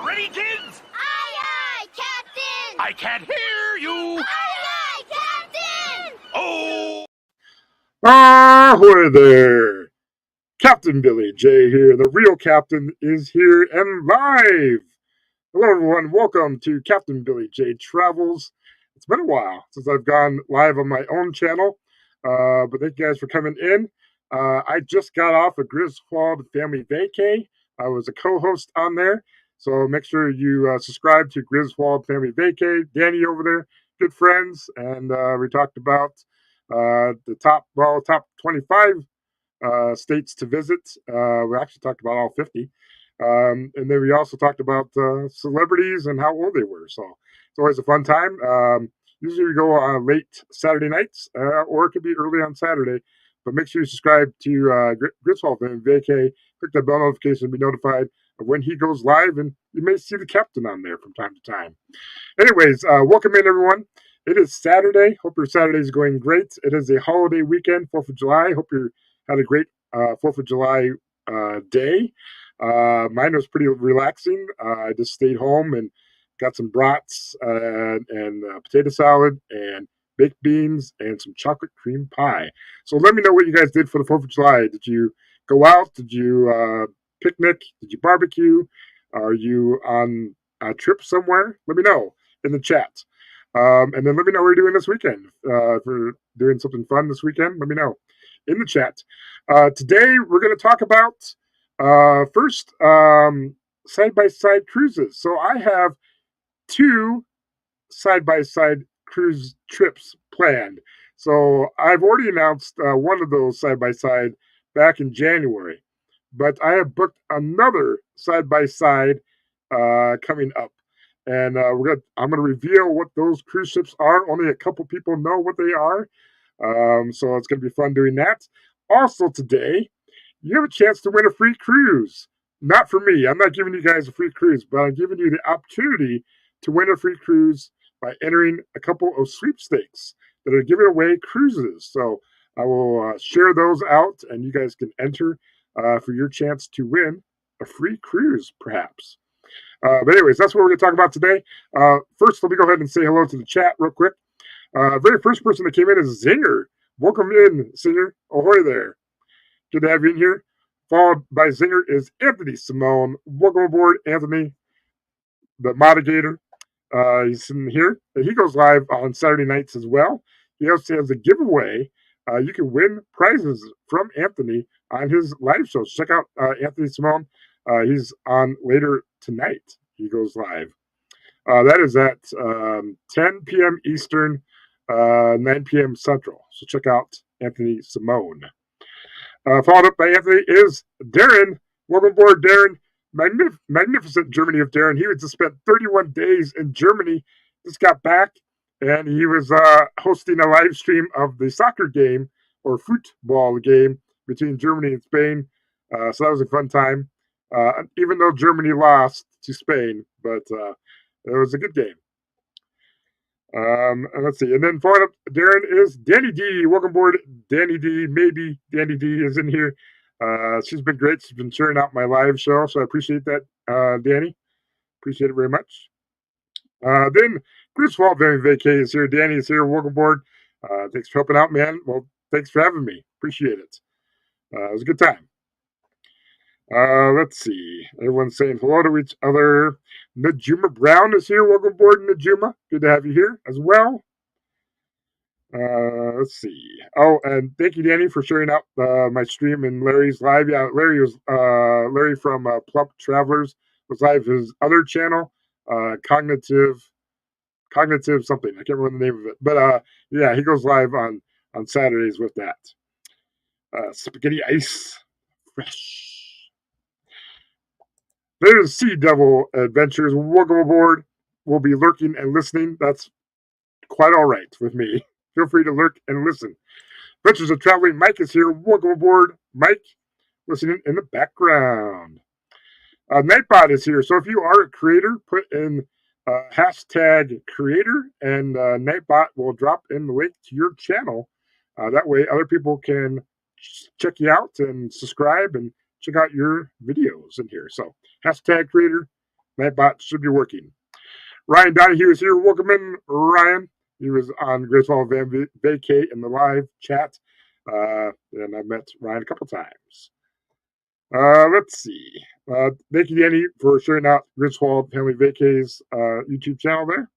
Ready, kids? Aye, aye, Captain! I can't hear you! Aye, aye, Captain! Oh! Ahoy there! Captain Billy J here. The real captain is here and live. Hello, everyone. Welcome to Captain Billy J Travels. It's been a while since I've gone live on my own channel, but thank you guys for coming in. I just got off a Griswold Family Vacay. I was a co-host on there, so make sure you subscribe to Griswold Family Vacay. Danny over there, good friends, and we talked about the top 25 states to visit. We actually talked about all 50. And then we also talked about celebrities and how old they were. So it's always a fun time. Usually we go on late Saturday nights, or it could be early on Saturday. But make sure you subscribe to Griswold and Vacay. Click that bell notification to be notified of when he goes live, and you may see the captain on there from time to time. Anyways, welcome in, everyone. It is Saturday. Hope your Saturday is going great. It is a holiday weekend, 4th of July. Hope you had a great 4th of July day. Mine was pretty relaxing. I just stayed home and got some brats and potato salad and baked beans and some chocolate cream pie. So let me know what you guys did for the 4th of July. Did you go out? Did you picnic? Did you barbecue? Are you on a trip somewhere? Let me know in the chat. And then let me know what you're doing this weekend. If you're doing something fun this weekend, let me know in the chat. Today, we're going to talk about first side-by-side cruises. So I have 2 side-by-side cruise trips planned. So I've already announced one of those side-by-side back in January. But I have booked another side-by-side coming up. And I'm going to reveal what those cruise ships are. Only a couple people know what they are. So it's going to be fun doing that. Also today, you have a chance to win a free cruise. Not for me. I'm not giving you guys a free cruise, but I'm giving you the opportunity to win a free cruise by entering a couple of sweepstakes that are giving away cruises. So I will share those out, and you guys can enter for your chance to win a free cruise, perhaps. But anyways, that's what we're going to talk about today. First, let me go ahead and say hello to the chat real quick. Very first person that came in is Zinger. Welcome in, Zinger. Ahoy there. Good to have you in here. Followed by Zinger is Anthony Simone. Welcome aboard, Anthony, the moderator. He's in here. He goes live on Saturday nights as well. He also has a giveaway. You can win prizes from Anthony on his live shows. Check out Anthony Simone. He's on later tonight. He goes live. That is at 10 p.m. Eastern, 9 p.m. Central. So check out Anthony Simone. Followed up by Anthony is Darren. Welcome aboard, Darren. Magnificent Germany of Darren. He just spent 31 days in Germany. Just got back, and he was hosting a live stream of the soccer game or football game between Germany and Spain. So that was a fun time, even though Germany lost to Spain, but it was a good game. And let's see. And then following up, Darren is Danny D. Welcome aboard, Danny D. Maybe Danny D is in here. She's been great. She's been sharing out my live show, so I appreciate that, Danny. Appreciate it very much. Then Griswold Vacay is here. Danny is here. Welcome aboard. Thanks for helping out, man. Well, thanks for having me. Appreciate it. It was a good time. Let's see. Everyone's saying hello to each other. Najuma Brown is here. Welcome aboard, Najuma. Good to have you here as well. Let's see. Oh, and thank you, Danny, for sharing out my stream and Larry's live. Yeah, Larry from Plump Travelers was live. His other channel, Cognitive something. I can't remember the name of it, but yeah, he goes live on Saturdays with that. Spaghetti Ice, fresh. There's Sea Devil Adventures. Welcome aboard. We'll be lurking and listening. That's quite all right with me. Feel free to lurk and listen. Adventures of Traveling Mike is here. Welcome aboard, Mike. Listening in the background. Nightbot is here. So if you are a creator, put in hashtag creator, and Nightbot will drop in the link to your channel. That way other people can check you out and subscribe and check out your videos in here. So hashtag creator, Nightbot should be working. Ryan Donahue is here. Welcome in, Ryan. He was on Griswold Vacay in the live chat, and I've met Ryan a couple times. Let's see. Thank you, Danny, for sharing out Griswold Family Vacay's YouTube channel there.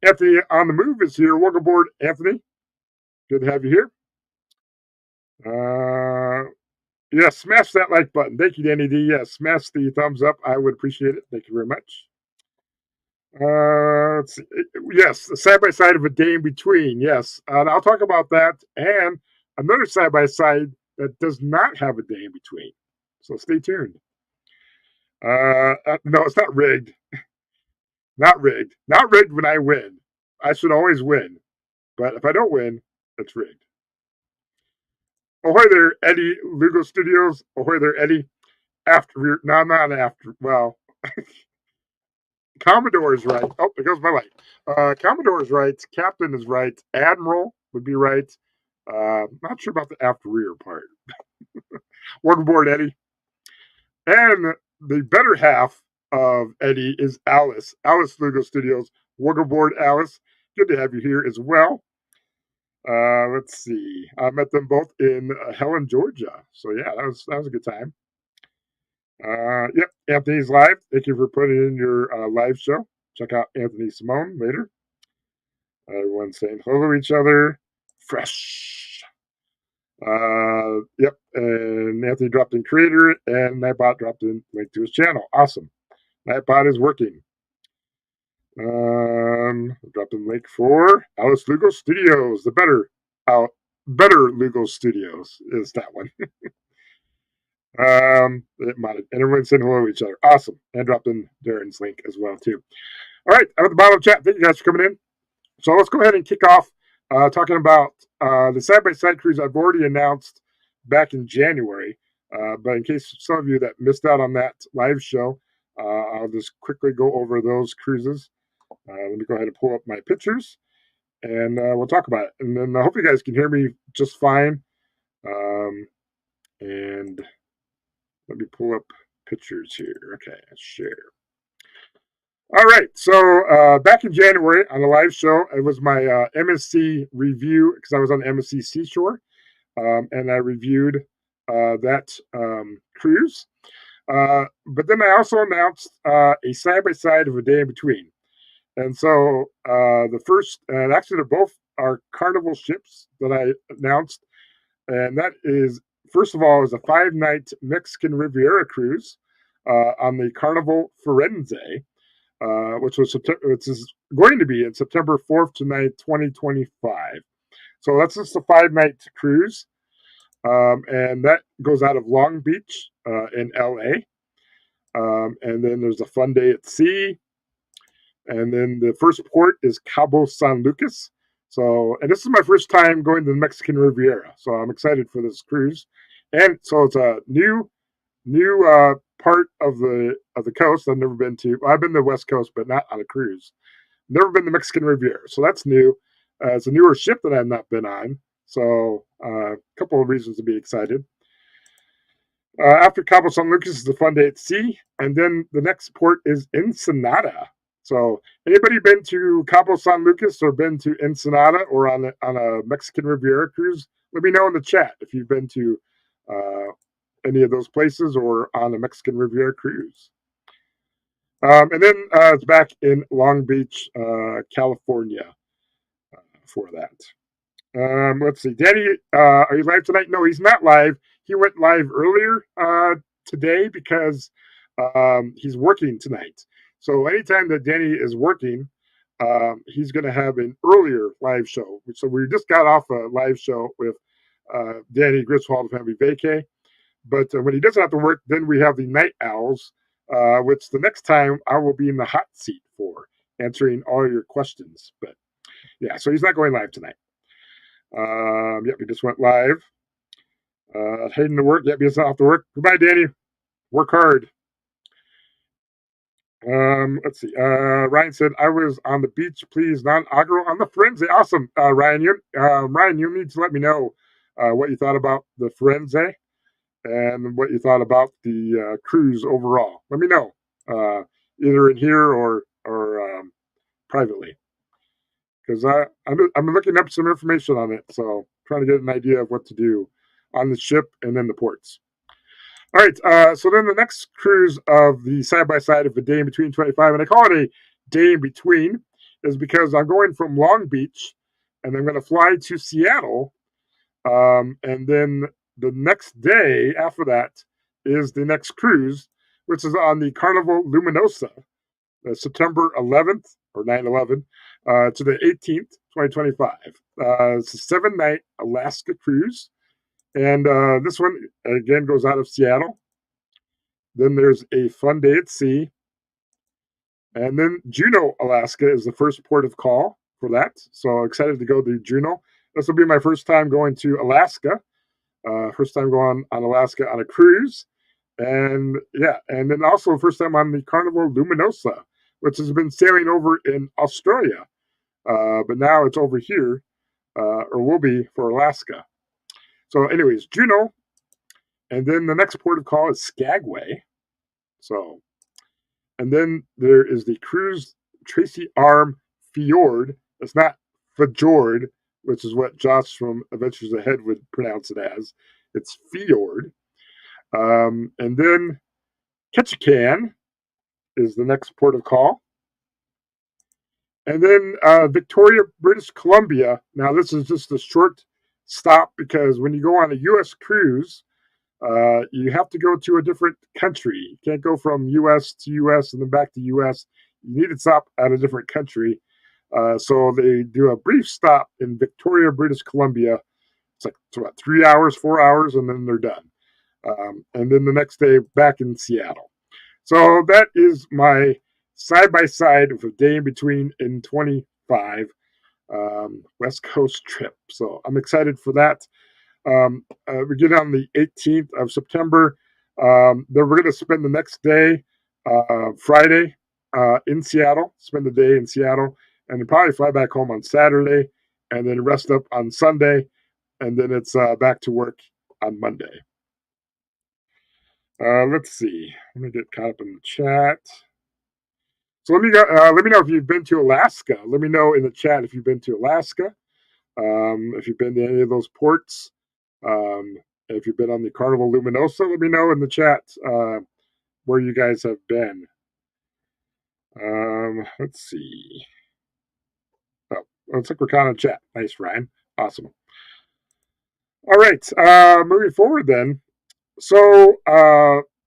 Anthony on the move is here. Welcome aboard, Anthony. Good to have you here. Yeah, smash that like button. Thank you, Danny D. Yeah, smash the thumbs up. I would appreciate it. Thank you very much. Let's see. Yes, the side-by-side of a day in between. Yes, and I'll talk about that and another side-by-side that does not have a day in between. So stay tuned. No, it's not rigged. Not rigged. Not rigged when I win. I should always win. But if I don't win, it's rigged. Ahoy there, Eddie. Lugo Studios. Ahoy there, Eddie. After. No, not after. Well, Commodore is right. Oh, there goes my light. Commodore is right. Captain is right. Admiral would be right. Not sure about the after rear part. Welcome aboard, Eddie. And the better half of Eddie is Alice. Alice Lugo Studios. Welcome aboard, Alice. Good to have you here as well. Let's see. I met them both in Helen, Georgia. So yeah, that was a good time. Yep, Anthony's live. Thank you for putting in your live show. Check out Anthony Simone later. Everyone's saying hello to each other. Fresh. Yep, and Anthony dropped in creator, and Nightbot dropped in link to his channel. Awesome. Nightbot is working. Dropped in link for Alice Lugo Studios. The better Lugo Studios is that one. And everyone saying hello to each other. Awesome. And dropped in Darren's link as well, too. All right, I'm at the bottom of the chat. Thank you guys for coming in. So let's go ahead and kick off talking about the side-by-side cruise I've already announced back in January. But in case some of you that missed out on that live show, I'll just quickly go over those cruises. Let me go ahead and pull up my pictures, and we'll talk about it. And then I hope you guys can hear me just fine. And let me pull up pictures here. Okay, share. All right, so back in January on the live show, it was my MSC review because I was on MSC Seashore, and I reviewed that cruise. But then I also announced a side-by-side of a day in between. And so the first, and actually they're both are Carnival ships that I announced. And that is, first of all, is a 5-night Mexican Riviera cruise on the Carnival Firenze, which is going to be in September 4th to 9th, 2025. So that's just a 5-night cruise. And that goes out of Long Beach in LA. And then there's a fun day at sea. And then the first port is Cabo San Lucas. So, and this is my first time going to the Mexican Riviera. So I'm excited for this cruise. And so it's a new part of the coast I've never been to. Well, I've been to the West Coast, but not on a cruise. Never been to the Mexican Riviera. So that's new. It's a newer ship that I've not been on. So a couple of reasons to be excited. After Cabo San Lucas is the fun day at sea. And then the next port is Ensenada. So anybody been to Cabo San Lucas or been to Ensenada or on a Mexican Riviera cruise? Let me know in the chat if you've been to any of those places or on a Mexican Riviera cruise. And then it's back in Long Beach, California for that. Let's see. Danny, are you live tonight? No, he's not live. He went live earlier today because he's working tonight. So anytime that Danny is working, he's going to have an earlier live show. So we just got off a live show with Danny Griswold Family Vacay. But when he doesn't have to work, then we have the Night Owls, which the next time I will be in the hot seat for answering all your questions. But yeah, so he's not going live tonight. Yep, he just went live. Heading to work. Yep, he's off to work. Goodbye, Danny. Work hard. Let's see. Ryan said, I was on the beach, please, non-agro on the Firenze. Awesome. Ryan, you need to let me know what you thought about the Firenze and what you thought about the cruise overall. Let me know. either in here or privately. Because I'm looking up some information on it, so trying to get an idea of what to do on the ship and then the ports. All right, so then the next cruise of the side-by-side of a day in between 25, and I call it a day in between, is because I'm going from Long Beach, and I'm going to fly to Seattle, and then the next day after that is the next cruise, which is on the Carnival Luminosa, September 11th, or 9/11, to the 18th, 2025. It's a 7-night Alaska cruise. And this one, again, goes out of Seattle. Then there's a fun day at sea. And then Juneau, Alaska is the first port of call for that. So excited to go to Juneau. This will be my first time going to Alaska. First time going on Alaska on a cruise. And yeah, and then also first time on the Carnival Luminosa, which has been sailing over in Australia. But now it's over here, or will be for Alaska. So anyways, Juneau. And then the next port of call is Skagway. So, and then there is the cruise Tracy Arm Fjord. It's not Fjord, which is what Josh from Adventures Ahead would pronounce it as. It's Fjord. And then Ketchikan is the next port of call. And then Victoria, British Columbia. Now, this is just a short stop because when you go on a U.S. cruise, you have to go to a different country. You can't go from U.S. to U.S. and then back to U.S. You need to stop at a different country. So they do a brief stop in Victoria, British Columbia. It's about 3 hours, 4 hours, and then they're done. And then the next day back in Seattle. So that is my side-by-side of a day in between in 25 West Coast trip. So I'm excited for that. We get on the 18th of September. Then we're going to spend the next day, Friday, in Seattle, spend the day in Seattle, and then probably fly back home on Saturday, and then rest up on Sunday, and then it's back to work on Monday. Let's see. Let me get caught up in the chat. So let me know if you've been to Alaska. Let me know in the chat if you've been to Alaska, if you've been to any of those ports. If you've been on the Carnival Luminosa, let me know in the chat where you guys have been. Let's see. Oh, looks like we're kind of chat. Nice, Ryan. Awesome. All right. Moving forward then. So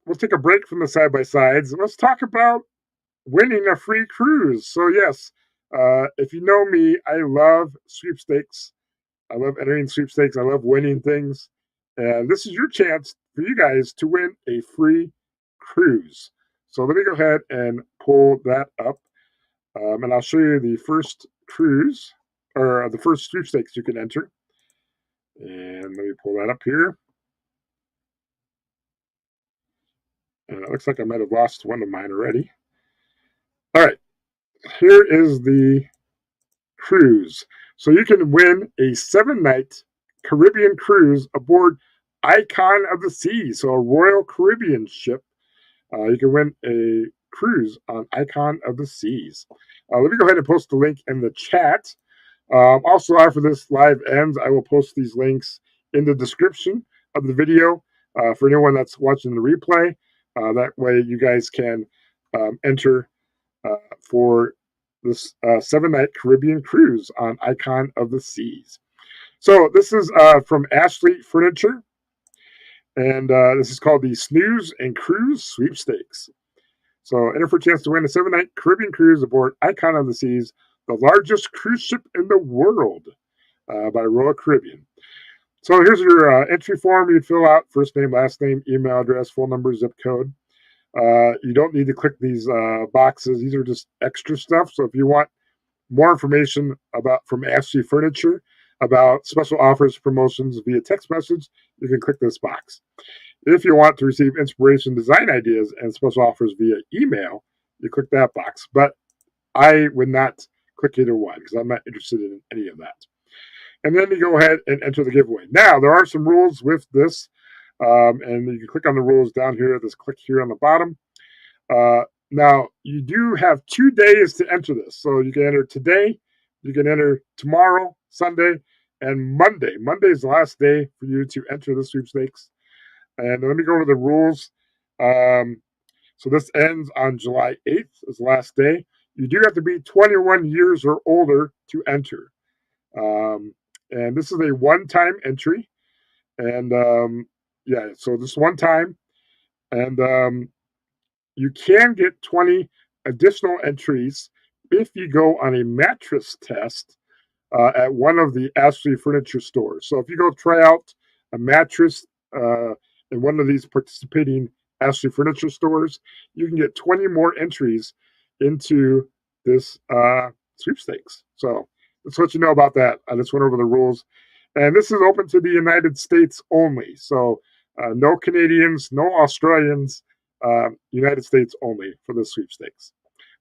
we'll take a break from the side-by-sides and let's talk about winning a free cruise. So yes, if you know me, I love sweepstakes. I love entering sweepstakes. I love winning things. And this is your chance for you guys to win a free cruise. So let me go ahead and pull that up. And I'll show you the first cruise, or the first sweepstakes you can enter. And let me pull that up here. And it looks like I might have lost one of mine already. All right. Here is the cruise. So you can win a 7-night Caribbean cruise aboard Icon of the Seas, so a Royal Caribbean ship. You can win a cruise on Icon of the Seas. Let me go ahead and post the link in the chat. Also, after this live ends, I will post these links in the description of the video for anyone that's watching the replay. That way you guys can enter for this 7-night Caribbean cruise on Icon of the Seas. So this is from Ashley Furniture, and this is called the Snooze and Cruise Sweepstakes. So enter for a chance to win a 7-night Caribbean cruise aboard Icon of the Seas, the largest cruise ship in the world, by Royal Caribbean. So here's your entry form. You'd fill out first name, last name, email address, phone number, zip code. You don't need to click these boxes. These are just extra stuff. So if you want more information from Ashley Furniture about special offers, promotions via text message, you can click this box. If you want to receive inspiration, design ideas, and special offers via email, you click that box. But I would not click either one because I'm not interested in any of that. And then you go ahead and enter the giveaway. Now, there are some rules with this, and you can click on the rules down here. This click here on the bottom. Now, you do have 2 days to enter this. So you can enter today, you can enter tomorrow, Sunday, and Monday. Monday is the last day for you to enter the sweepstakes. And let me go over the rules. So this ends on July 8th, is the last day. You do have to be 21 years or older to enter. And this is a one-time entry. And yeah, so this one time. And you can get 20 additional entries if you go on a mattress test at one of the Ashley Furniture stores. So if you go try out a mattress in one of these participating Ashley Furniture stores, you can get 20 more entries into this sweepstakes. So let's let you know about that. I just went over the rules. And this is open to the United States only. So no Canadians, no Australians, United States only for the sweepstakes.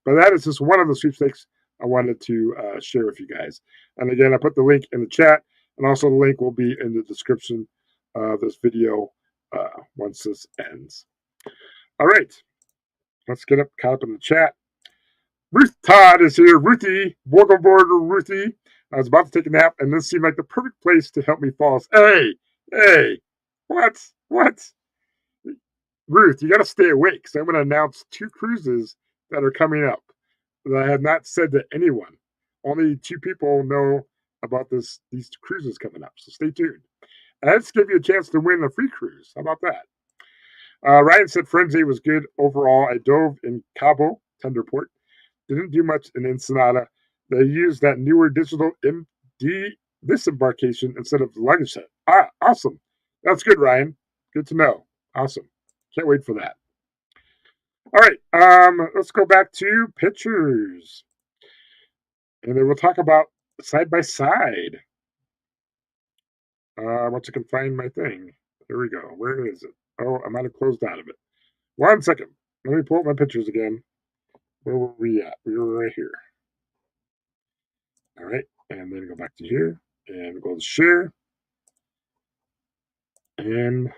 But that is just one of the sweepstakes I wanted to share with you guys. And again, I put the link in the chat, and also the link will be in the description of this video once this ends. All right, let's get caught up in the chat. Ruth Todd is here. Ruthie, welcome aboard, Ruthie. I was about to take a nap, and this seemed like the perfect place to help me fall asleep. Hey, what? Ruth, you got to stay awake, because I'm going to announce 2 cruises that are coming up that I have not said to anyone. Only 2 people know about these cruises coming up, so stay tuned. And let's give you a chance to win a free cruise. How about that? Ryan said Frenzy was good overall. I dove in Cabo, Tenderport. Didn't do much in Ensenada. They used that newer digital MD disembarkation instead of the luggage set. Awesome. That's good, Ryan. Good to know. Awesome. Can't wait for that. All right, let's go back to pictures. And then we'll talk about side by side. Once I can find my thing. There we go. Where is it? Oh, I might have closed out of it. 1 second. Let me pull up my pictures again. Where were we at? We were right here. All right, and then go back to here and go to share. And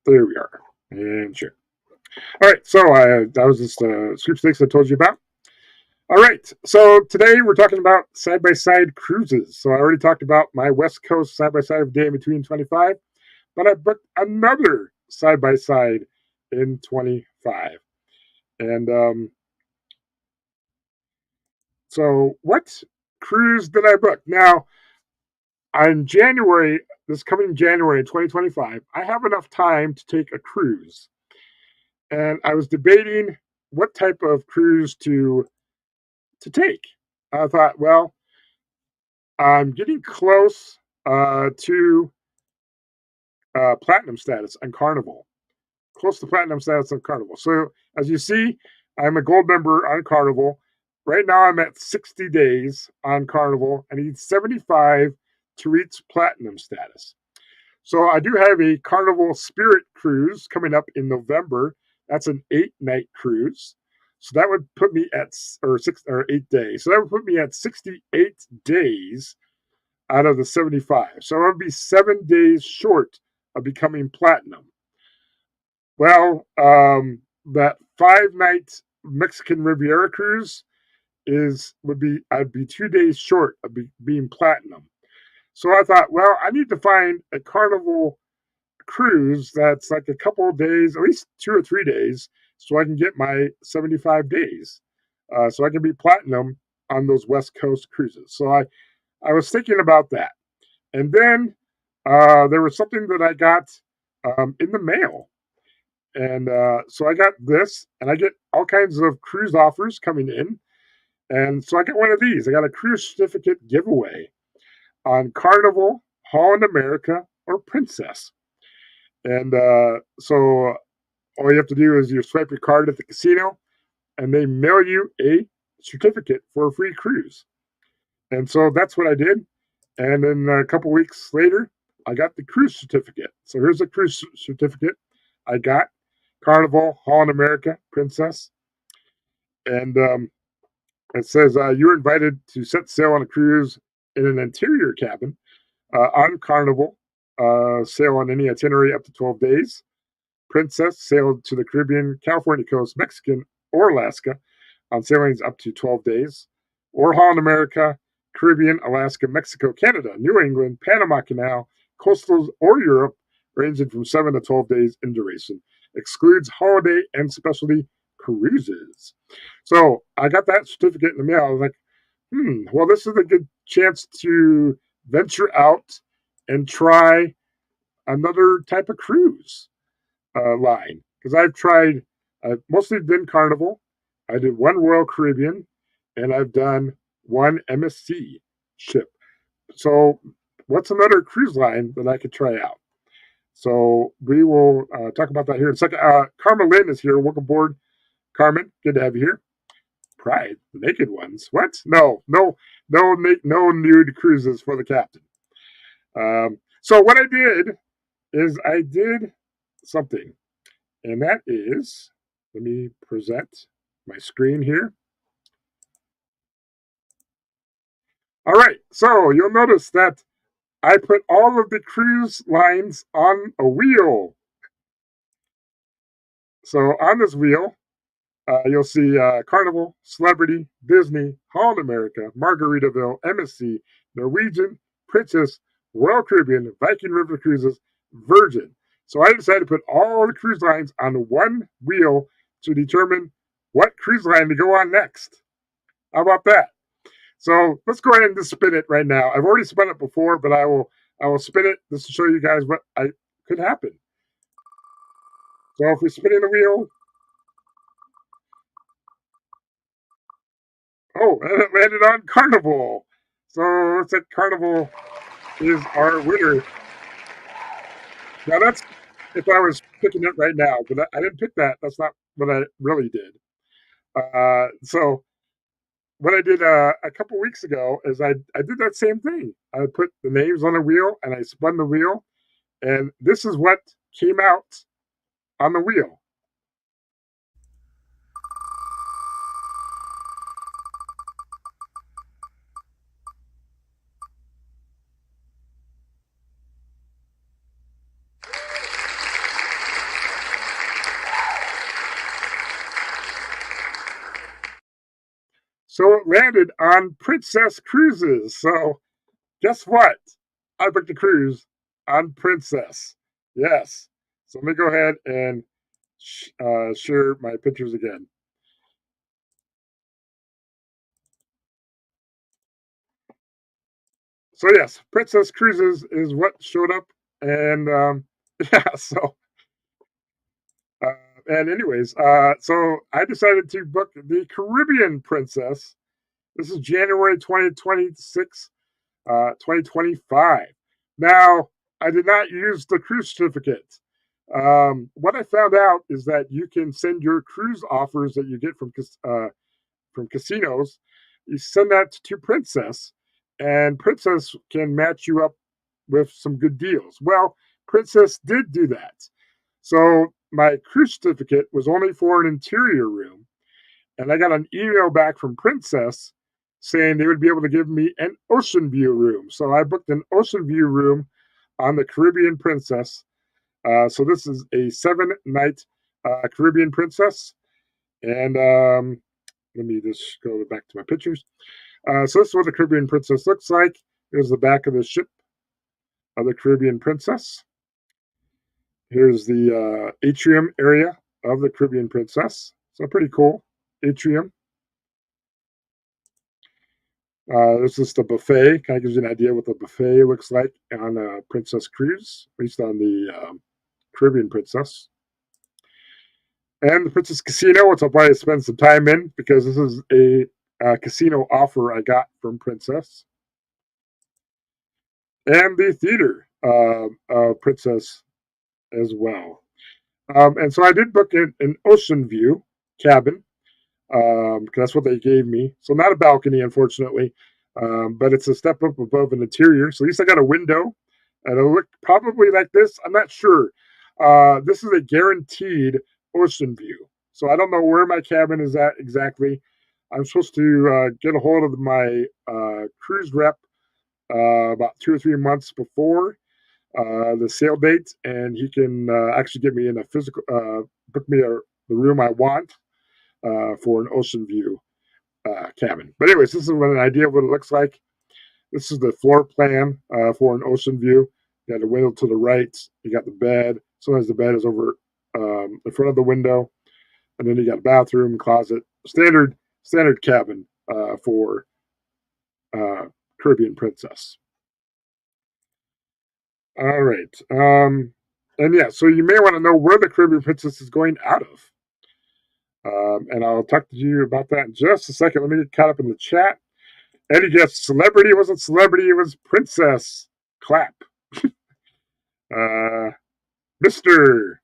there we are. And share. All right, so that was just sweepstakes I told you about. All right, so today we're talking about side-by-side cruises. So I already talked about my West Coast side-by-side of Day in Between 25, but I booked another side-by-side in 25. And so what cruise did I book? Now, on January, this coming January 2025, I have enough time to take a cruise. And I was debating what type of cruise to take. I thought, well, I'm getting close to platinum status on Carnival. Close to platinum status on Carnival. So as you see, I'm a gold member on Carnival. Right now I'm at 60 days on Carnival. I need 75 to reach platinum status. So I do have a Carnival Spirit cruise coming up in November. That's an 8-night cruise. So that would put me at 8 days. So that would put me at 68 days out of the 75. So I would be 7 days short of becoming platinum. Well, that 5-night Mexican Riviera cruise I'd be 2 days short of being platinum. So I thought, well, I need to find a Carnival cruise that's like a couple of days, at least 2 or 3 days, so I can get my 75 days, so I can be platinum on those West Coast cruises. So I was thinking about that, and then there was something that I got in the mail, and so I got this, and I get all kinds of cruise offers coming in, and so I got one of these. I got a cruise certificate giveaway on Carnival, Holland America, or Princess. And so all you have to do is you swipe your card at the casino, and they mail you a certificate for a free cruise. And so that's what I did. And then a couple weeks later, I got the cruise certificate. So here's a cruise certificate I got. Carnival, Holland America, Princess. And it says, you're invited to set sail on a cruise in an interior cabin on Carnival. Sail on any itinerary up to 12 days. Princess sailed to the Caribbean, California coast, Mexican, or Alaska on sailings up to 12 days. Or Holland America, Caribbean, Alaska, Mexico, Canada, New England, Panama Canal, coastals, or Europe, ranging from 7 to 12 days in duration. Excludes holiday and specialty cruises. So I got that certificate in the mail. I was like, well, this is a good chance to venture out and try another type of cruise line. Because I've mostly been Carnival. I did one Royal Caribbean, and I've done one MSC ship. So what's another cruise line that I could try out? So we will talk about that here in a second. Carmen Lynn is here. Welcome aboard, Carmen. Good to have you here. Pride, the naked ones. What? No nude cruises for the captain. So what I did is I did something, and that is, let me present my screen here. All right, so you'll notice that I put all of the cruise lines on a wheel. So on this wheel, you'll see Carnival, Celebrity, Disney, Holland America, Margaritaville, MSC, Norwegian, Princess, Royal Caribbean, Viking River Cruises, Virgin. So I decided to put all the cruise lines on one wheel to determine what cruise line to go on next. How about that? So let's go ahead and just spin it right now. I've already spun it before, but I will spin it just to show you guys what could happen. So if we're spinning the wheel, oh, and it landed on Carnival. So looks like Carnival is our winner. Now that's if I was picking it right now, but I didn't pick that. That's not what I really did. So what I did a couple weeks ago is I did that same thing. I put the names on the wheel and I spun the wheel, and this is what came out on the wheel. So it landed on Princess Cruises. So guess what? I booked a cruise on Princess. Yes. So let me go ahead and share my pictures again. So yes, Princess Cruises is what showed up, and yeah. So and anyways, so I decided to book the Caribbean Princess. This is January 2026, 2025. Now, I did not use the cruise certificate. What I found out is that you can send your cruise offers that you get from casinos. You send that to Princess, and Princess can match you up with some good deals. Well, Princess did do that. So my cruise certificate was only for an interior room, and I got an email back from Princess saying they would be able to give me an ocean view room. So I booked an ocean view room on the Caribbean Princess. So this is a 7-night Caribbean Princess, and let me just go back to my pictures. So this is what the Caribbean Princess looks like. Here's the back of the ship of the Caribbean Princess. Here's the atrium area of the Caribbean Princess. So pretty cool atrium. This is the buffet. Kind of gives you an idea what the buffet looks like on a Princess Cruise, at least on the Caribbean Princess. And the Princess Casino, which I'll probably spend some time in because this is a casino offer I got from Princess. And the theater Princess as well. And so I did book an ocean view cabin because that's what they gave me. So not a balcony, unfortunately, but it's a step up above an interior. So at least I got a window, and it'll look probably like this. I'm not sure. This is a guaranteed ocean view. So I don't know where my cabin is at exactly. I'm supposed to get a hold of my cruise rep about 2 or 3 months before the sale date, and he can actually get me in a physical, book me the room I want for an ocean view cabin. But anyways, this is an idea of what it looks like. This is the floor plan for an ocean view. You got the window to the right. You got the bed. Sometimes the bed is over in front of the window, and then you got a bathroom, closet, standard cabin for Caribbean Princess. All right. And yeah, so you may want to know where the Caribbean Princess is going out of. And I'll talk to you about that in just a second. Let me get caught up in the chat. Eddie guessed celebrity. It wasn't celebrity. It was princess. Clap. Mr.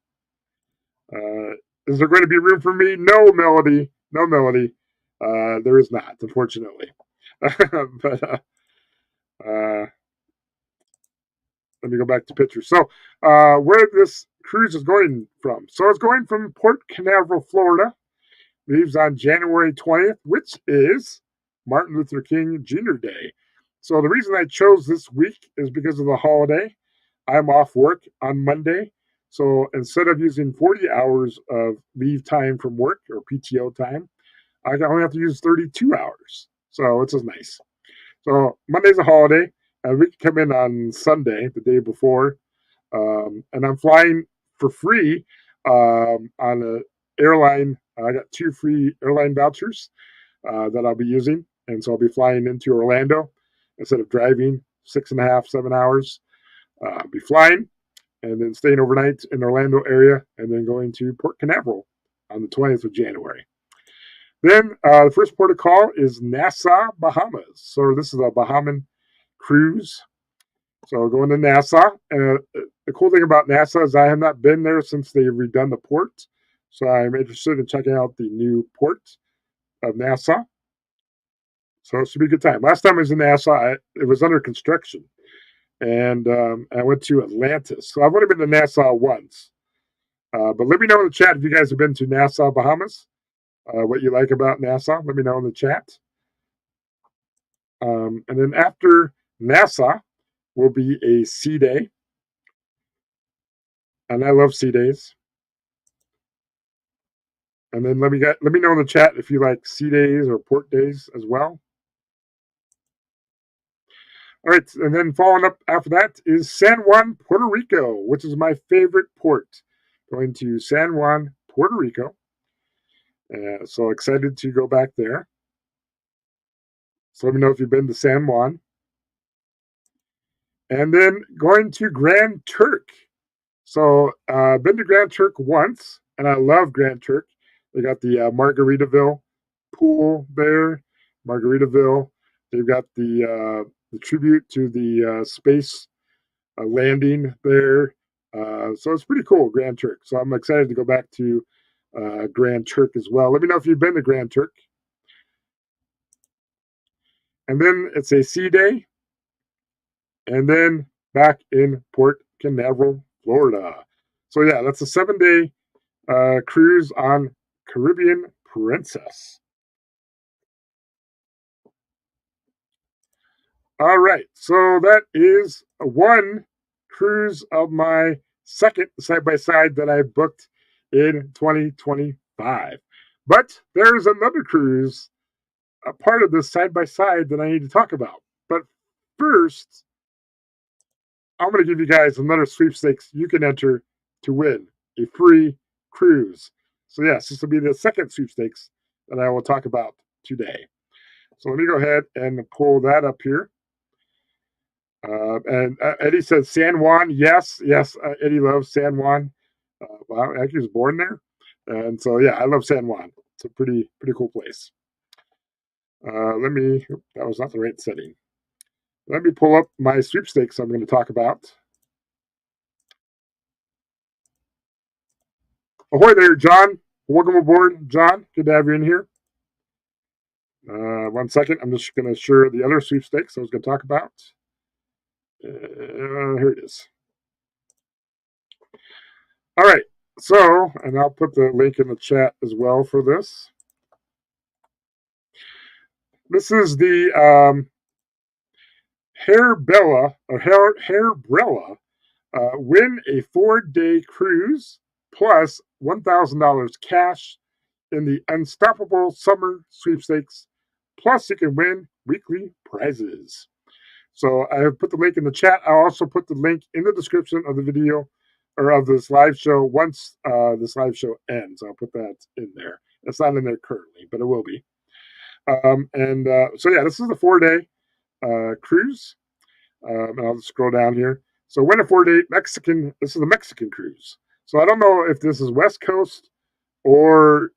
Is there going to be room for me? No, Melody. No, Melody. There is not, unfortunately. But let me go back to pictures. So where this cruise is going from. So it's going from Port Canaveral, Florida. Leaves on January 20th, which is Martin Luther King Jr. Day. So the reason I chose this week is because of the holiday. I'm off work on Monday. So instead of using 40 hours of leave time from work or PTO time, I only have to use 32 hours. So it's just nice. So Monday's a holiday, and we can come in on Sunday, the day before. And I'm flying for free on an airline. I got 2 free airline vouchers that I'll be using. And so I'll be flying into Orlando instead of driving 6.5, 7 hours. I'll be flying and then staying overnight in the Orlando area and then going to Port Canaveral on the 20th of January. Then the first port of call is Nassau, Bahamas. So this is a Bahaman cruise. So going to Nassau. The cool thing about Nassau is I have not been there since they've redone the port. So I'm interested in checking out the new port of Nassau. So it should be a good time. Last time I was in Nassau, it was under construction. And I went to Atlantis. So I've only been to Nassau once. But let me know in the chat if you guys have been to Nassau, Bahamas. What you like about Nassau. Let me know in the chat. And then after Nassau will be a sea day. And I love sea days. And then let me know in the chat if you like sea days or port days as well. All right, and then following up after that is San Juan, Puerto Rico, which is my favorite port. Going to San Juan, Puerto Rico. So excited to go back there. So let me know if you've been to San Juan. And then going to Grand Turk. So I've been to Grand Turk once, and I love Grand Turk. They got the Margaritaville pool there, Margaritaville. They've got the tribute to the space landing there. So it's pretty cool, Grand Turk. So I'm excited to go back to Grand Turk as well. Let me know if you've been to Grand Turk. And then it's a sea day. And then back in Port Canaveral, Florida. So yeah, that's a 7-day cruise on Caribbean Princess. All right, so that is one cruise of my second side-by-side that I booked in 2025. But there's another cruise, a part of this side-by-side that I need to talk about. But first, I'm going to give you guys another sweepstakes you can enter to win a free cruise. So yes, this will be the second sweepstakes that I will talk about today. So let me go ahead and pull that up here. And Eddie says San Juan. Yes, Eddie loves San Juan. Wow, he was born there. And so, yeah, I love San Juan. It's a pretty cool place. That was not the right setting. Let me pull up my sweepstakes I'm going to talk about. Ahoy there, John. Welcome aboard, John. Good to have you in here. 1 second. I'm just going to share the other sweepstakes I was going to talk about. Here it is. All right. So, and I'll put the link in the chat as well for this. This is the Hairbrella Win a 4-day cruise plus $1,000 cash in the Unstoppable Summer Sweepstakes. Plus, you can win weekly prizes. So I have put the link in the chat. I'll also put the link in the description of the video or of this live show once this live show ends. I'll put that in there. It's not in there currently, but it will be. So yeah, this is the 4-day cruise. And I'll just scroll down here. So win a 4-day Mexican. This is a Mexican cruise. So I don't know if this is West Coast or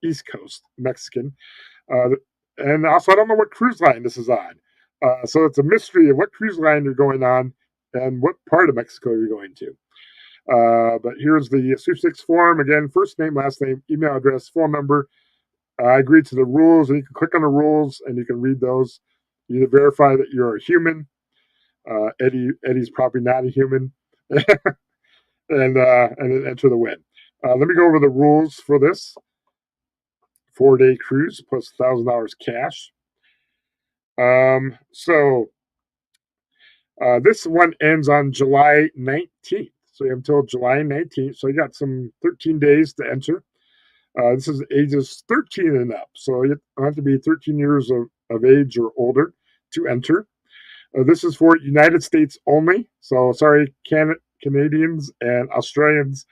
East Coast Mexican. And also, I don't know what cruise line this is on. So it's a mystery of what cruise line you're going on and what part of Mexico you're going to. But here's the sweepstakes form. Again, first name, last name, email address, phone number. I agreed to the rules, and you can click on the rules, and you can read those. You need to verify that you're a human. Eddie's probably not a human. and then enter the win. Let me go over the rules for this 4-day cruise plus $1,000 cash. This one ends on July 19th. So you have until July 19th. So you got some 13 days to enter. This is ages 13 and up. So you have to be 13 years of age or older to enter. This is for United States only. So sorry, Canadians and Australians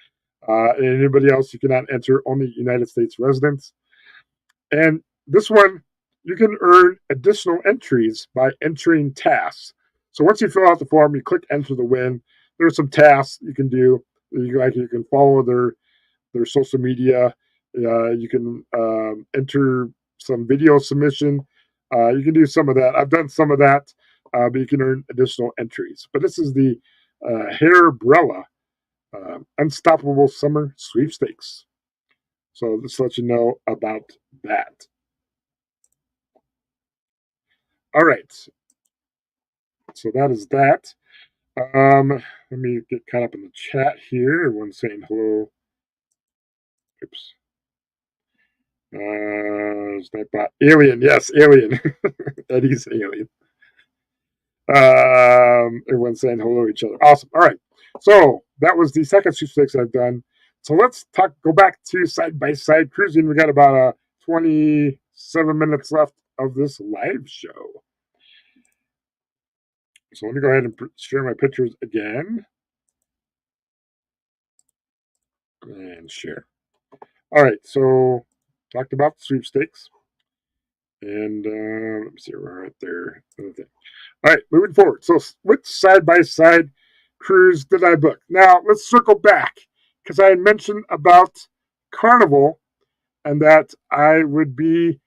and anybody else, you cannot enter, only United States residents. And this one, you can earn additional entries by entering tasks. So once you fill out the form, you click enter the win. There are some tasks you can do. You can follow their social media. You can enter some video submission. You can do some of that. I've done some of that, but you can earn additional entries. But this is the Hairbrella Unstoppable Summer Sweepstakes. So just to let you know about that. All right. So that is that. Let me get caught up in the chat here. Everyone's saying hello. Oops. Snipebot. Alien. Yes, Alien. Eddie's Alien. Everyone's saying hello to each other. Awesome. All right. So that was the second sweepstakes I've done. So let's go back to side-by-side cruising. We got about 27 minutes left of this live show. So let me go ahead and share my pictures again. And share. All right. So talked about the sweepstakes. And let me see, we're right there. All right, moving forward. So which side-by-side cruise did I book? Now, let's circle back because I had mentioned about Carnival and that I would be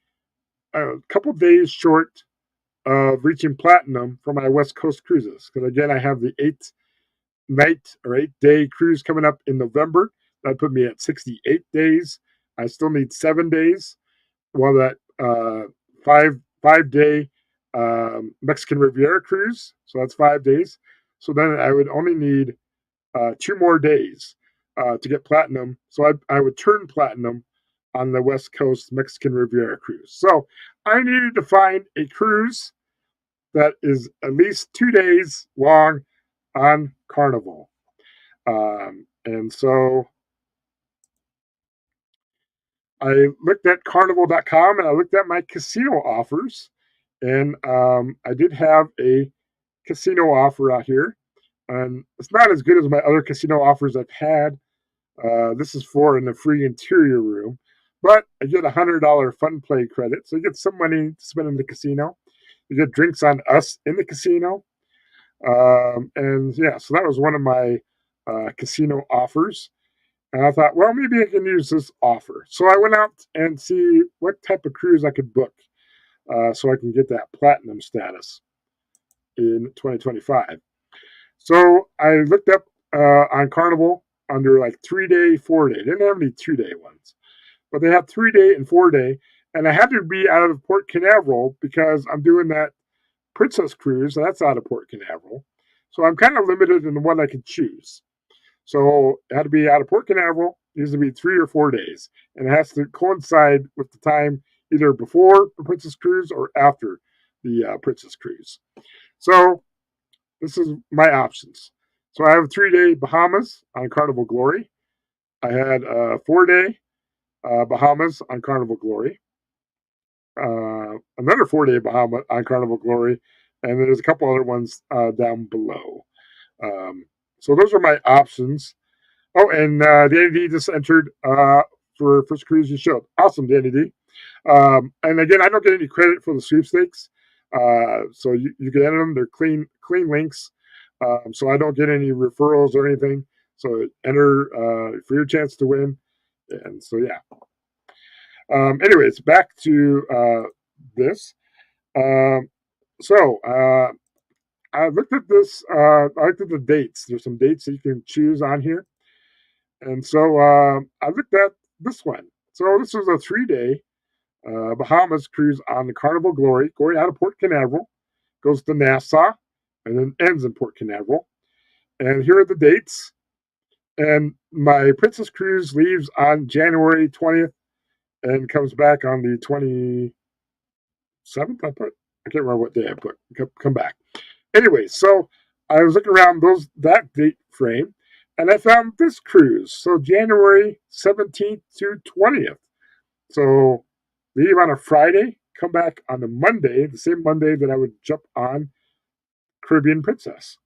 a couple days short of reaching platinum for my West Coast cruises. Because again, I have the 8-day cruise coming up in November. That put me at 68 days. I still need 7 days. While that 5-day Mexican Riviera cruise, so that's 5 days. So then I would only need 2 more days to get platinum. So I would turn platinum on the West Coast Mexican Riviera cruise. So I needed to find a cruise that is at least 2 days long on Carnival. And so I looked at carnival.com and I looked at my casino offers. And I did have a casino offer out here. And it's not as good as my other casino offers I've had. This is for in the free interior room. But I get $100 fun play credit. So you get some money to spend in the casino. You get drinks on us in the casino. And yeah, so that was one of my casino offers. And I thought, well, maybe I can use this offer. So I went out and see what type of cruise I could book so I can get that platinum status in 2025. So I looked up on Carnival under like 3-day, 4-day. They didn't have any 2-day ones, but they have 3-day and 4-day. And I had to be out of Port Canaveral because I'm doing that Princess cruise. And that's out of Port Canaveral. So I'm kind of limited in what I could choose. So it had to be out of Port Canaveral. It needs to be 3 or 4 days. And it has to coincide with the time either before the Princess Cruise or after the Princess Cruise. So this is my options. So I have a 3-day Bahamas on Carnival Glory. I had a 4-day Bahamas on Carnival Glory. Another 4-day Bahama on Carnival Glory, and there's a couple other ones down below. So those are my options. Oh, and Danny D just entered for first cruise you showed. Awesome, Danny D. And again, I don't get any credit for the sweepstakes, so you can enter them. They're clean links, so I don't get any referrals or anything. So enter for your chance to win, and so yeah. Anyways, back to this. So I looked at this. I looked at the dates. There's some dates that you can choose on here, and so I looked at this one. So this was a 3-day Bahamas cruise on the Carnival Glory, going out of Port Canaveral, goes to Nassau, and then ends in Port Canaveral. And here are the dates. And my Princess Cruise leaves on January 20th and comes back on the 27th. I can't remember what day I put. Come back. Anyway, so I was looking around that date frame, and I found this cruise. So January 17th to 20th. So leave on a Friday, come back on a Monday, the same Monday that I would jump on Caribbean Princess.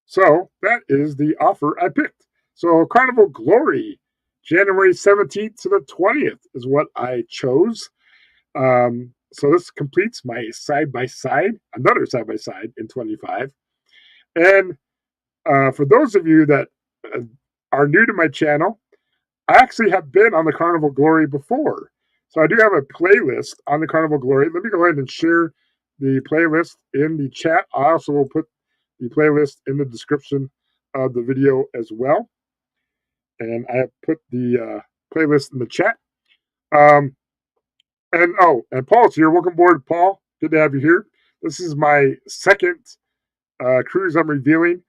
So that is the offer I picked. So Carnival Glory, January 17th to the 20th is what I chose. So this completes my side-by-side, another side-by-side in 25. And for those of you that are new to my channel, I actually have been on the Carnival Glory before. So I do have a playlist on the Carnival Glory. Let me go ahead and share the playlist in the chat. I also will put the playlist in the description of the video as well. And I have put the playlist in the chat. And Paul's here. Welcome aboard, Paul. Good to have you here. This is my second cruise I'm revealing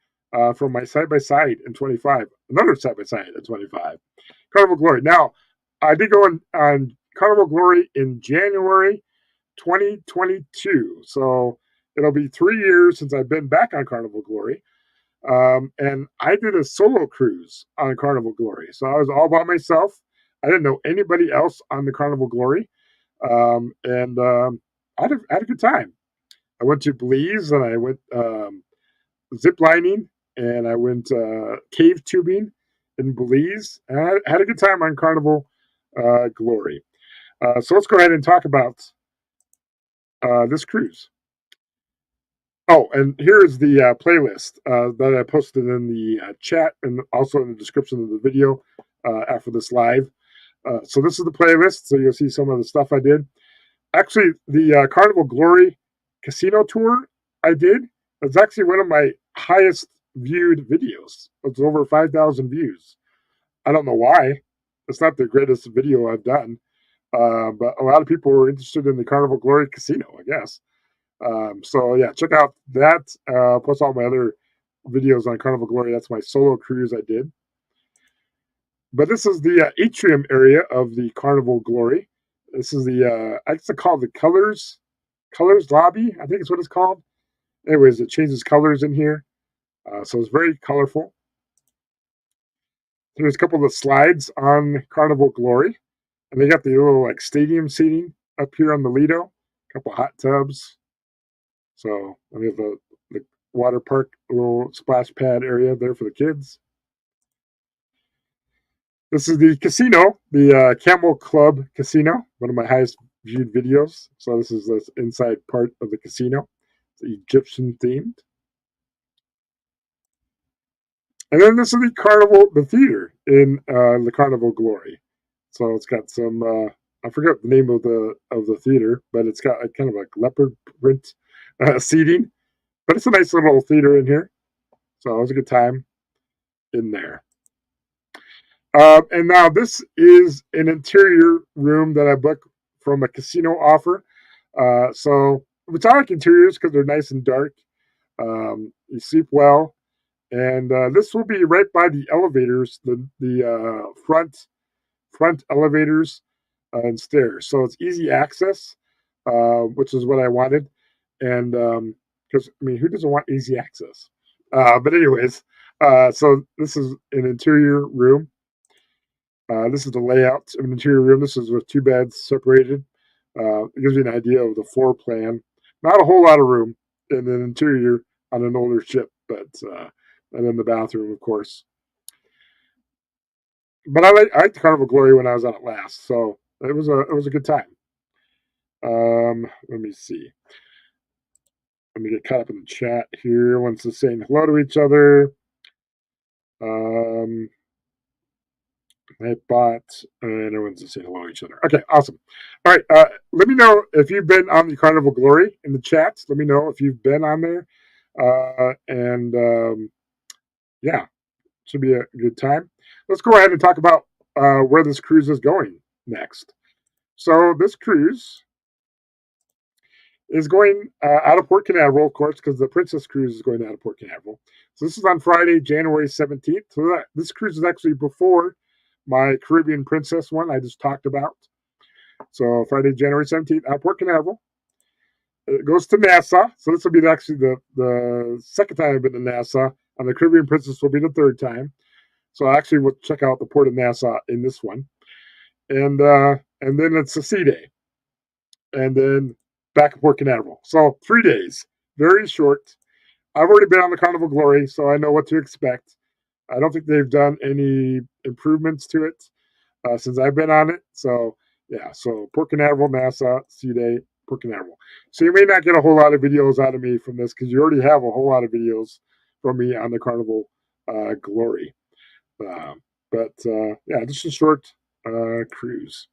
from my side-by-side in 25. Another side-by-side in 25. Carnival Glory. Now, I did go on Carnival Glory in January 2022. So it'll be 3 years since I've been back on Carnival Glory. And I did a solo cruise on Carnival Glory. So I was all by myself. I didn't know anybody else on the Carnival Glory. And I had a good time. I went to Belize and I went zip lining and I went cave tubing in Belize. And I had a good time on Carnival Glory. So let's go ahead and talk about this cruise. Oh, and here's the playlist that I posted in the chat and also in the description of the video after this live. So this is the playlist. So you'll see some of the stuff I did. Actually, the Carnival Glory casino tour I did was actually one of my highest viewed videos. It's over 5,000 views. I don't know why. It's not the greatest video I've done. But a lot of people were interested in the Carnival Glory casino, I guess. So yeah, check out that, plus all my other videos on Carnival Glory. That's my solo cruise I did. But this is the atrium area of the Carnival Glory. This is the, I guess it's called the Colors Lobby, I think it's what it's called. Anyways, it changes colors in here. So it's very colorful. There's a couple of the slides on Carnival Glory. And they got the little like stadium seating up here on the Lido. A couple of hot tubs. So we have the water park, little splash pad area there for the kids. This is the casino, the Camel Club Casino, one of my highest viewed videos. So this is the inside part of the casino. It's Egyptian themed. And then this is the Carnival, the theater in the Carnival Glory. So it's got some, I forgot the name of the theater, but it's got a kind of like leopard print seating. But it's a nice little theater in here. So it was a good time in there. And now this is an interior room that I booked from a casino offer. So which I like interiors because they're nice and dark. You sleep well. And this will be right by the elevators, the front elevators and stairs. So it's easy access, which is what I wanted. And because, I mean, who doesn't want easy access? But anyways, So this is an interior room. This is the layout of an interior room. This is with two beds separated. It gives you an idea of the floor plan. Not a whole lot of room in an interior on an older ship, but and then the bathroom, of course. But I liked the Carnival Glory when I was on it last, so it was a good time. Let me see. Let me get caught up in the chat here. Everyone's just saying hello to each other. I bought, and everyone's just saying hello to each other. Okay, awesome. All right, let me know if you've been on the Carnival Glory in the chats. Let me know if you've been on there. Yeah, should be a good time. Let's go ahead and talk about where this cruise is going next. So this cruise is going out of Port Canaveral, of course, because the Princess Cruise is going out of Port Canaveral. So this is on Friday, January 17th. So this cruise is actually before my Caribbean Princess one I just talked about. So Friday, January 17th, out of Port Canaveral. It goes to Nassau. So this will be actually the second time I've been to Nassau. And the Caribbean Princess will be the third time. So I actually will check out the port of Nassau in this one. And then it's a sea day. And then back at Port Canaveral. So 3 days. Very short. I've already been on the Carnival Glory, so I know what to expect. I don't think they've done any improvements to it since I've been on it. So, yeah. So Port Canaveral, Nassau, sea day, Port Canaveral. So you may not get a whole lot of videos out of me from this because you already have a whole lot of videos from me on the Carnival Glory. Yeah, just a short cruise.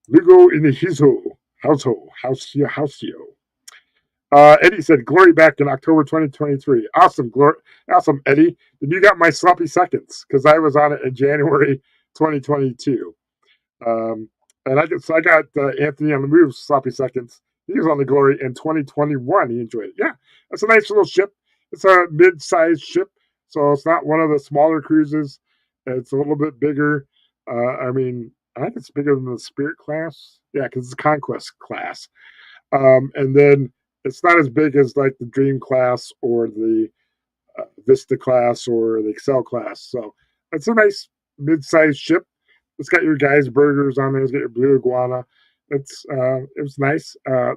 Lugo in the Houseo. Eddie said, Glory back in October 2023. Awesome, awesome, Eddie. And you got my sloppy seconds because I was on it in January 2022. And I got Anthony on the Move sloppy seconds. He was on the Glory in 2021. He enjoyed it. Yeah, it's a nice little ship. It's a mid-sized ship, so it's not one of the smaller cruises. It's a little bit bigger. I think it's bigger than the Spirit class. Yeah, because it's a Conquest class. And then it's not as big as like the Dream class or the Vista class or the Excel class. So it's a nice mid-sized ship. It's got your guys' burgers on there. It's got your blue iguana. It was nice.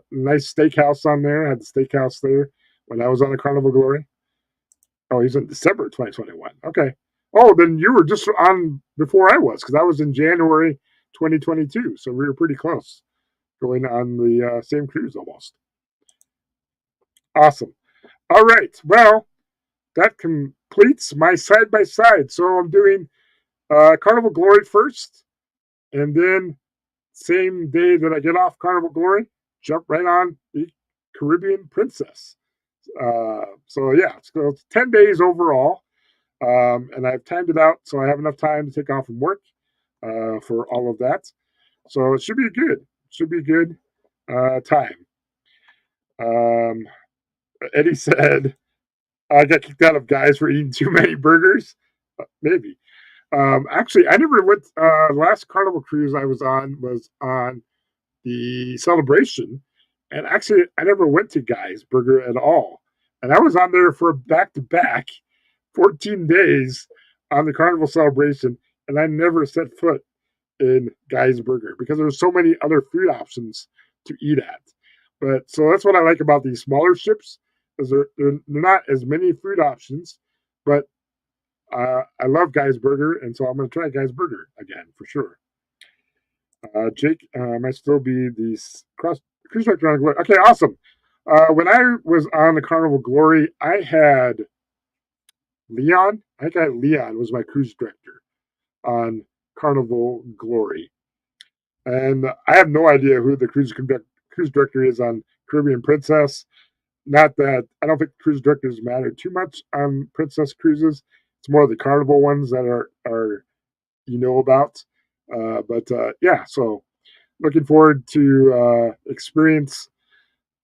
Nice steakhouse on there. I had the steakhouse there when I was on the Carnival Glory. Oh, he's in December 2021. Okay. Oh, then you were just on before I was because I was in January 2022. So we were pretty close going on the same cruise almost. Awesome. All right. Well, that completes my side by side. So I'm doing Carnival Glory first, and then same day that I get off Carnival Glory, jump right on the Caribbean Princess. So yeah, it's 10 days overall, and I've timed it out so I have enough time to take off from work for all of that. So it should be good. Should be good time. Eddie said, I got kicked out of guys for eating too many burgers. Maybe. Actually, I never went. Last Carnival cruise I was on the Celebration, and actually, I never went to Guy's Burger at all. And I was on there for back to back 14 days on the Carnival Celebration, and I never set foot in Guy's Burger because there's so many other food options to eat at. But so that's what I like about these smaller ships is they're not as many food options, but I love Guy's Burger, and so I'm going to try Guy's Burger again for sure. Jake, might still be the cruise director on Glory. Okay, awesome. When I was on the Carnival Glory, I had Leon. I think I had Leon was my cruise director on Carnival Glory, and I have no idea who the cruise director is on Caribbean Princess. Not that I don't think cruise directors matter too much on Princess cruises. It's more the Carnival ones that are about. Yeah, so looking forward to experience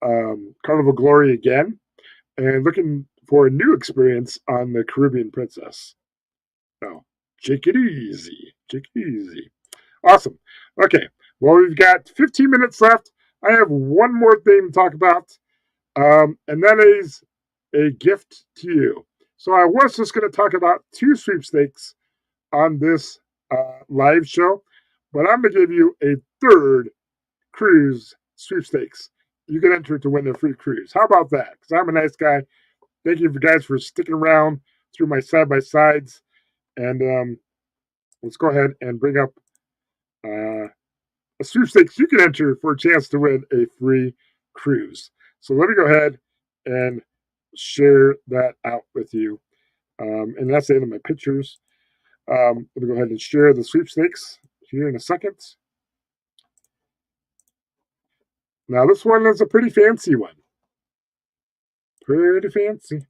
Carnival Glory again, and looking for a new experience on the Caribbean Princess. So take it easy, take it easy. Awesome. Okay, well we've got 15 minutes left. I have one more thing to talk about, and that is a gift to you. So I was just going to talk about 2 sweepstakes on this live show, but I'm going to give you a third cruise sweepstakes. You can enter to win a free cruise. How about that? Because I'm a nice guy. Thank you guys for sticking around through my side-by-sides. And let's go ahead and bring up a sweepstakes you can enter for a chance to win a free cruise. So let me go ahead and share that out with you. And that's the end of my pictures. Let me go ahead and share the sweepstakes here in a second. Now, this one is a pretty fancy one. Pretty fancy.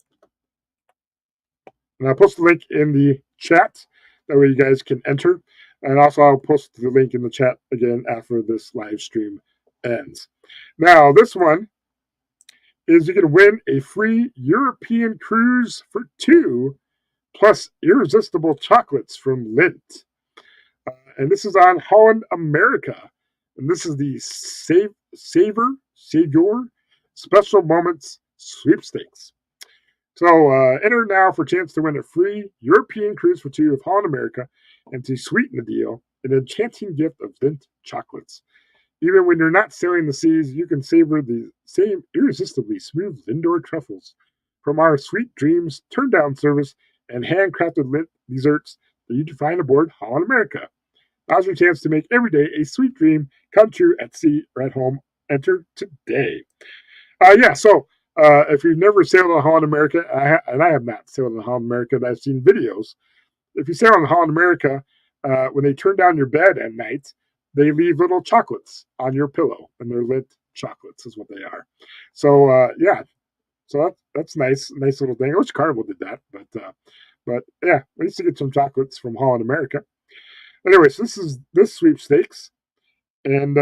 And I'll post the link in the chat. That way you guys can enter. And also I'll post the link in the chat again after this live stream ends. Now, this one is you can win a free European cruise for 2 plus irresistible chocolates from Lindt. And this is on Holland America. And this is the Savor Special Moments Sweepstakes. So enter now for a chance to win a free European cruise for 2 of Holland America, and to sweeten the deal, an enchanting gift of Lindt chocolates. Even when you're not sailing the seas, you can savor the same irresistibly smooth Lindor truffles from our Sweet Dreams turn-down service and handcrafted Lindt desserts that you can find aboard Holland America. Now's your chance to make every day a sweet dream come true at sea or at home. Enter today. If you've never sailed on Holland America, and I have not sailed on Holland America, but I've seen videos. If you sail on Holland America, when they turn down your bed at night, they leave little chocolates on your pillow, and they're Lindt chocolates is what they are. So that's nice little thing. I wish Carnival did that, but yeah, I used to get some chocolates from Holland America. Anyways, this is this sweepstakes, and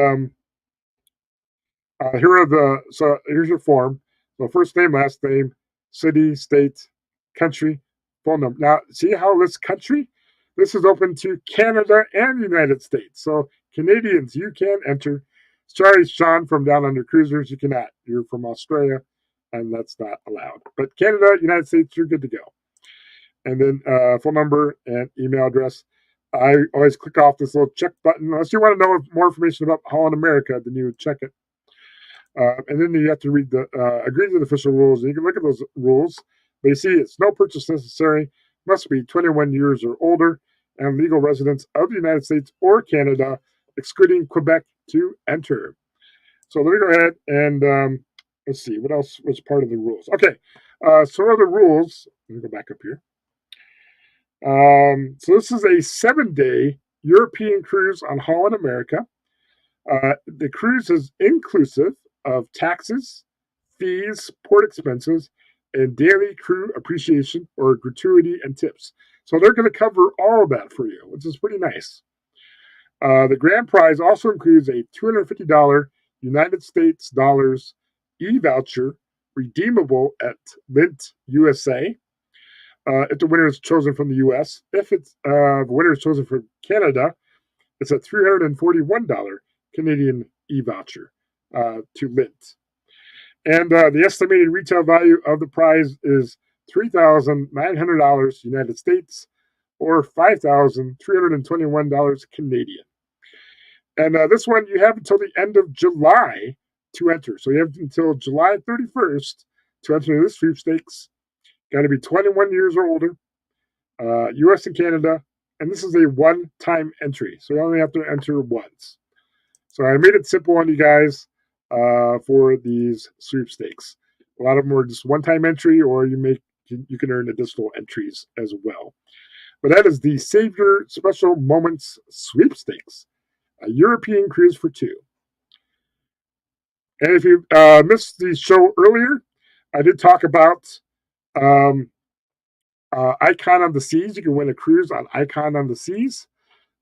here's your form. So first name, last name, city, state, country, phone number. Now, see how this country? This is open to Canada and the United States. So Canadians, you can enter. Sorry, Sean from Down Under Cruisers, you cannot. You're from Australia, and that's not allowed. But Canada, United States, you're good to go. And then phone number and email address. I always click off this little check button. Unless you want to know more information about Holland America, then you would check it. And then you have to read agree to the official rules. And you can look at those rules. But you see, it's no purchase necessary, must be 21 years or older, and legal residents of the United States or Canada, excluding Quebec, to enter. So let me go ahead and let's see, what else was part of the rules? Okay, some other rules. Let me go back up here. So this is a 7-day European cruise on Holland America. The cruise is inclusive of taxes, fees, port expenses, and daily crew appreciation or gratuity and tips. So they're going to cover all of that for you, which is pretty nice. The grand prize also includes a $250 United States dollars e-voucher redeemable at Lindt USA. If the winner is chosen from the U.S., if the winner is chosen from Canada, it's a $341 Canadian e-voucher to Lindt. And the estimated retail value of the prize is $3,900 United States or $5,321 Canadian. And this one, you have until the end of July to enter. So you have until July 31st to enter this sweepstakes. Got to be 21 years or older, U.S. and Canada, and this is a one-time entry. So you only have to enter once. So I made it simple on you guys for these sweepstakes. A lot of them are just one-time entry, or you can earn additional entries as well. But that is the Savior Special Moments Sweepstakes, a European cruise for 2. And if you missed the show earlier, I did talk about Icon on the Seas. You can win a cruise on Icon on the Seas.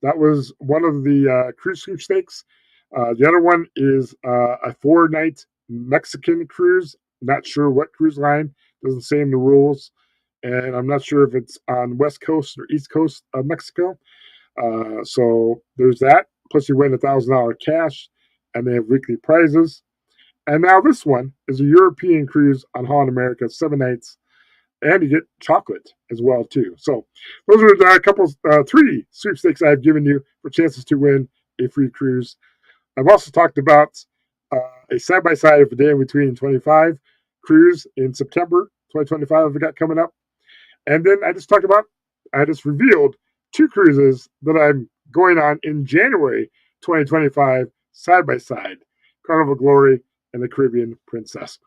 That was one of the cruise sweepstakes. The other one is a 4-night Mexican cruise. Not sure what cruise line. Doesn't say in the rules. And I'm not sure if it's on West Coast or East Coast of Mexico. So there's that. Plus you win $1,000 cash. And they have weekly prizes. And now this one is a European cruise on Holland America, 7 nights, and you get chocolate as well too. So those are three sweepstakes I've given you for chances to win a free cruise. I've also talked about a side-by-side of a day in between 25 cruise in September 2025 we got coming up. And then I just revealed two cruises that I'm going on in January 2025 side-by-side, Carnival Glory and the Caribbean Princess.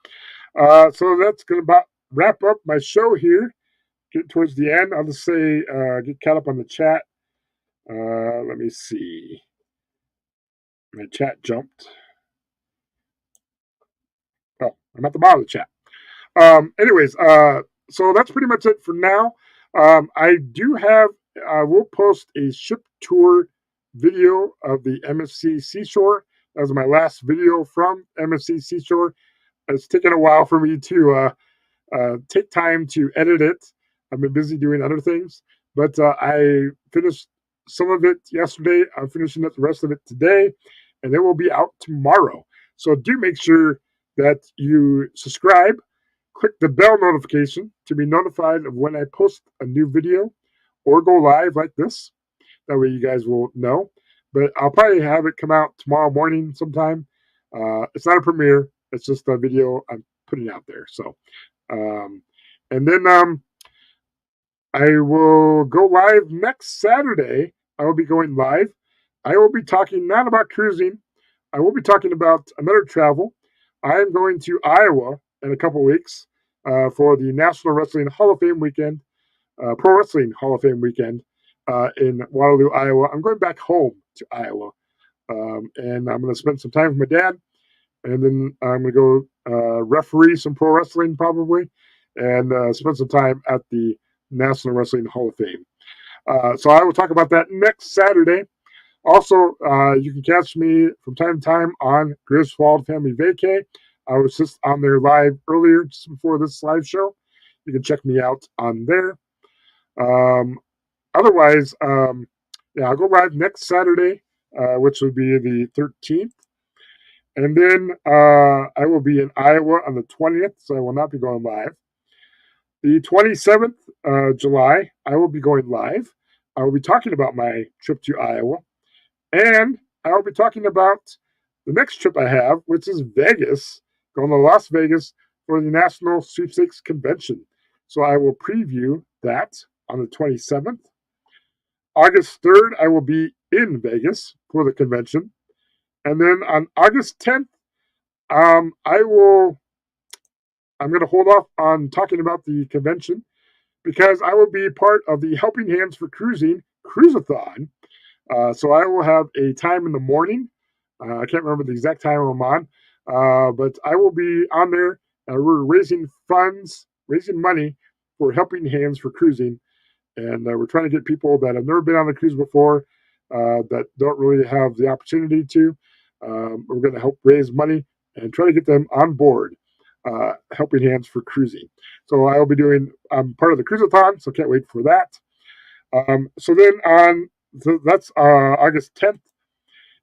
So that's going to about wrap up my show here. Get towards the end. I'll just say, get caught up on the chat. Let me see. My chat jumped. Oh, I'm at the bottom of the chat. Anyways, so that's pretty much it for now. I will post a ship tour video of the MSC Seashore. That was my last video from MSC Seashore. It's taken a while for me to take time to edit it. I've been busy doing other things, but I finished some of it yesterday. I'm finishing up the rest of it today, and it will be out tomorrow. So do make sure that you subscribe, click the bell notification to be notified of when I post a new video or go live like this. That way you guys will know. But I'll probably have it come out tomorrow morning sometime. It's not a premiere. It's just a video I'm putting out there. So, and then I will go live next Saturday. I will be going live. I will be talking not about cruising. I will be talking about another travel. I am going to Iowa in a couple weeks for the National Wrestling Hall of Fame weekend, Pro Wrestling Hall of Fame weekend in Waterloo, Iowa. I'm going back home to Iowa, and I'm going to spend some time with my dad, and then I'm going to go referee some pro wrestling probably, and spend some time at the National Wrestling Hall of Fame. So I will talk about that next Saturday. Also, you can catch me from time to time on Griswold Family Vacay. I was just on there live earlier, just before this live show. You can check me out on there. Otherwise, I'll go live next Saturday, which would be the 13th. And then I will be in Iowa on the 20th, so I will not be going live. The 27th July, I will be going live. I will be talking about my trip to Iowa. And I will be talking about the next trip I have, which is Vegas, going to Las Vegas for the National Sweepstakes Convention. So I will preview that on the 27th. August 3rd, I will be in Vegas for the convention. And then on August 10th, I'm going to hold off on talking about the convention because I will be part of the Helping Hands for Cruising Cruisathon. So I will have a time in the morning. I can't remember the exact time I'm on, but I will be on there. We're raising money for Helping Hands for Cruising. And we're trying to get people that have never been on a cruise before, that don't really have the opportunity to. We're going to help raise money and try to get them on board, Helping Hands for Cruising. So I'm part of the Cruisathon, so can't wait for that. So that's August 10th.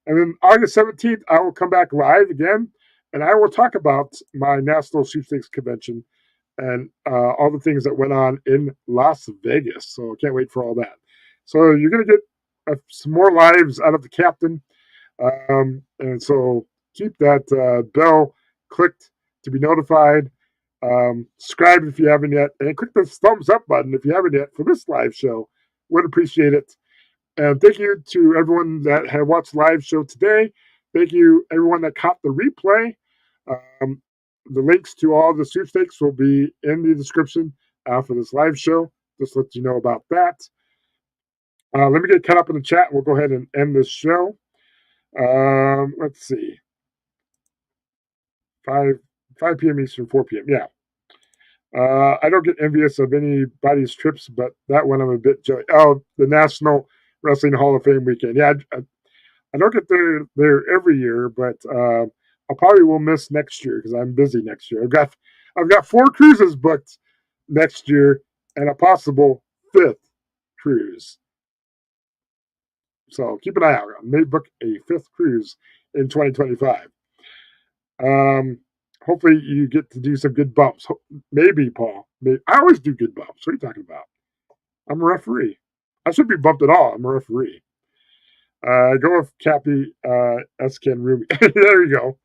And then August 17th, I will come back live again, and I will talk about my National Sweepstakes Convention and all the things that went on in Las Vegas. So I can't wait for all that. So you're going to get some more lives out of the captain. And so keep that bell clicked to be notified. Subscribe if you haven't yet. And click the thumbs up button if you haven't yet for this live show. Would appreciate it. And thank you to everyone that had watched the live show today. Thank you, everyone that caught the replay. The links to all the sweepstakes will be in the description for this live show. Just to let you know about that. Let me get caught up in the chat. We'll go ahead and end this show. Let's see. 5 p.m. Eastern, 4 p.m. Yeah. I don't get envious of anybody's trips, but that one I'm a bit jealous. Oh, the National Wrestling Hall of Fame weekend. Yeah, I don't get there every year, but I probably will miss next year because I'm busy next year. I've got 4 cruises booked next year and a possible 5th cruise. So keep an eye out. I may book a 5th cruise in 2025. hopefully you get to do some good bumps. Maybe, Paul. Maybe. I always do good bumps. What are you talking about? I'm a referee. I shouldn't be bumped at all. I'm a referee. Go with Cappy Escan Ruby. There you go.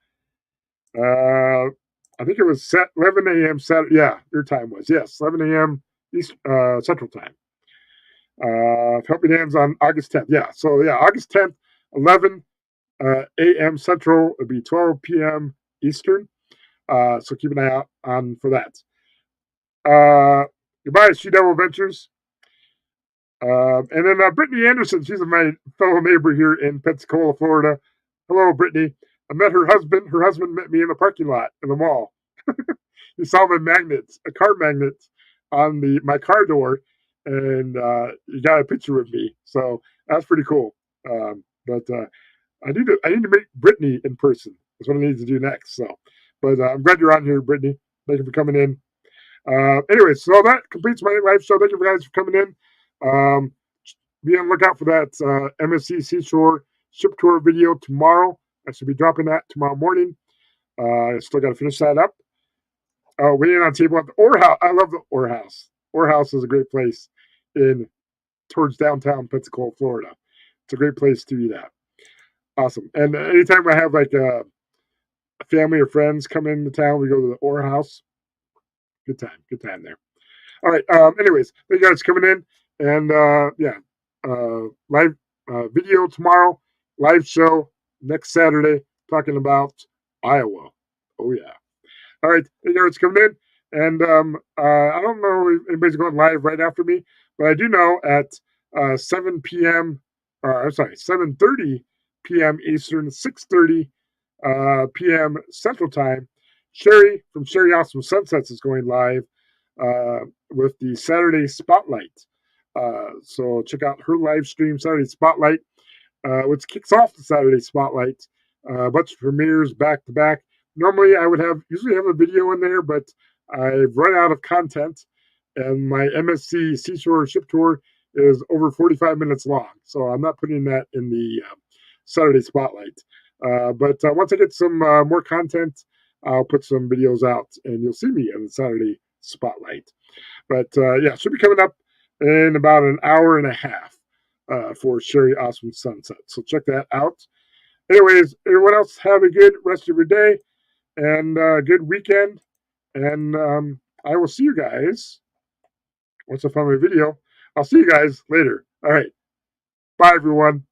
I think it was set 11 a.m. Saturday. Yeah, your time was. Yes, 11 a.m. East Central Time. Helping Hands on August 10th. Yeah, so yeah, August 10th, 11 a.m. Central. It'll be 12 p.m. Eastern. So keep an eye out on for that. Goodbye, She Devil Ventures. And then Brittany Anderson, she's my fellow neighbor here in Pensacola, Florida. Hello, Brittany. I met her husband. Her husband met me in the parking lot in the mall. He saw my magnets, a car magnet on my car door, and he got a picture with me. So that's pretty cool. But I need to meet Brittany in person. That's what I need to do next. So, but I'm glad you're on here, Brittany. Thank you for coming in. Anyway, so that completes my live show. Thank you guys for coming in. Be on the lookout for that MSC Seashore ship tour video tomorrow. I should be dropping that tomorrow morning. I still got to finish that up. Waiting on table at the Orr House. I love the Orr House. Orr House is a great place towards downtown Pensacola, Florida. It's a great place to eat at. Awesome. And anytime I have like a family or friends come into town, we go to the Orr House. Good time there. All right. Anyways, thank you guys for coming in. And live video tomorrow, live show next Saturday, talking about Iowa. Oh yeah. All right, thank you guys for coming in. And I don't know if anybody's going live right after me, but I do know at 7 p.m. I'm sorry, 7:30 p.m. Eastern, 6:30 p.m. Central Time. Sherry from Sherry Awesome Sunsets is going live with the Saturday Spotlight. So check out her live stream, Saturday Spotlight, which kicks off the Saturday Spotlight. A bunch of premieres back to back. Normally, I would usually have a video in there, but I've run out of content, and my MSC Seashore Ship Tour is over 45 minutes long, so I'm not putting that in the Saturday Spotlight. But once I get some more content, I'll put some videos out, and you'll see me in the Saturday Spotlight. But yeah, should be coming up in about an hour and a half for Sherry Awesome Sunset. So check that out. Anyways, everyone else have a good rest of your day and good weekend. And I will see you guys once I find my video. I'll see you guys later. All right. Bye, everyone.